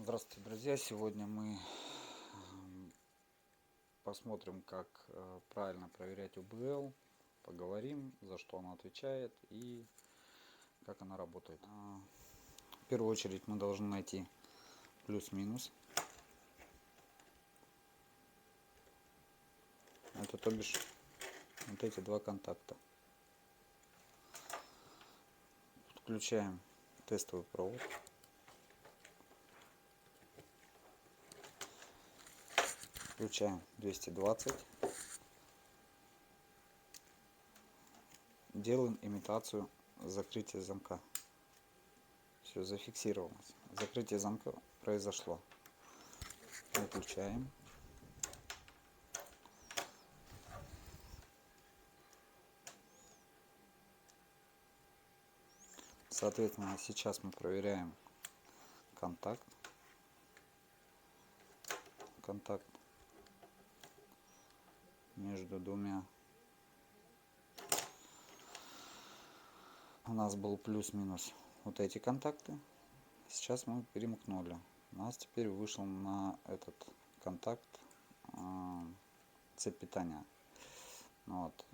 Здравствуйте, друзья! Сегодня мы посмотрим, как правильно проверять УБЛ, поговорим, за что она отвечает и как она работает. В первую очередь мы должны найти плюс-минус. Это то бишь вот эти два контакта. Подключаем тестовый провод. Включаем 220. Делаем имитацию закрытия замка. Все зафиксировалось. Закрытие замка произошло. Выключаем. Соответственно, сейчас мы проверяем контакт между двумя. У нас был плюс-минус вот эти контакты. Сейчас мы перемкнули. У нас теперь вышел на этот контакт цепь питания. Вот.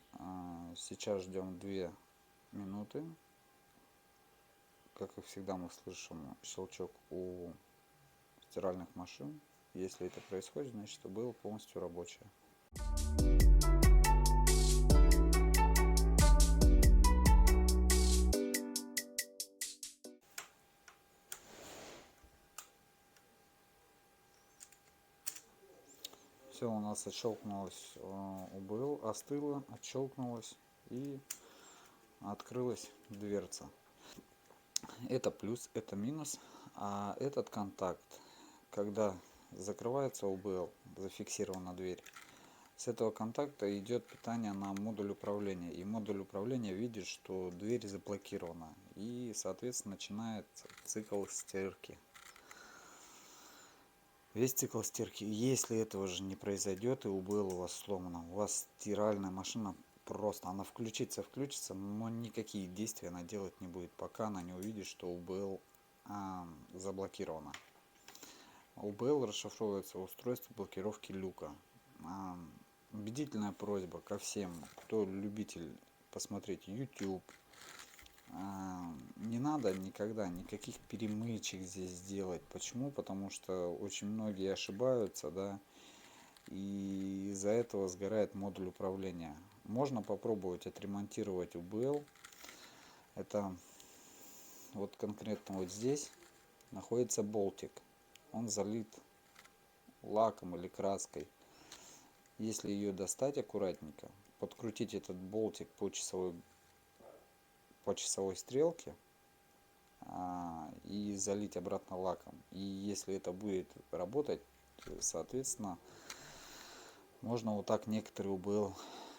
Сейчас ждем 2 минуты. Как и всегда, мы слышим щелчок у стиральных машин. Если это происходит, значит, было полностью рабочее. Все, у нас отщелкнулось УБЛ, остыло, отщелкнулось и открылась дверца. Это плюс, это минус. А этот контакт, когда закрывается УБЛ, зафиксирована дверь, с этого контакта идет питание на модуль управления. И модуль управления видит, что дверь заблокирована. И, соответственно, начинает цикл стирки. Весь цикл стирки. Если этого же не произойдет и УБЛ у вас сломано, у вас стиральная машина просто, она включится, но никакие действия она делать не будет, пока она не увидит, что УБЛ заблокировано. УБЛ расшифровывается устройство блокировки люка. Убедительная просьба ко всем, кто любитель посмотреть YouTube. Не надо никогда никаких перемычек здесь делать. Почему? Потому что очень многие ошибаются, да, и из-за этого сгорает модуль управления. Можно попробовать отремонтировать УБЛ. Это вот конкретно вот здесь находится болтик. Он залит лаком или краской. Если ее достать аккуратненько, подкрутить этот болтик по часовой стрелке и залить обратно лаком. И если это будет работать, соответственно, можно вот так некоторые УБЛ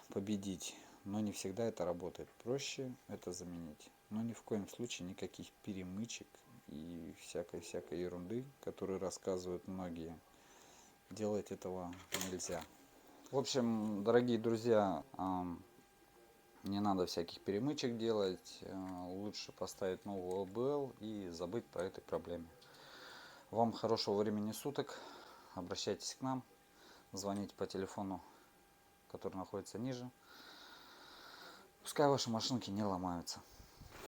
победить. Но не всегда это работает. Проще это заменить. Но ни в коем случае никаких перемычек и всякой ерунды, которые рассказывают многие, делать этого нельзя. В общем, дорогие друзья, не надо всяких перемычек делать. Лучше поставить новую УБЛ и забыть про этой проблеме. Вам хорошего времени суток. Обращайтесь к нам. Звоните по телефону, который находится ниже. Пускай ваши машинки не ломаются.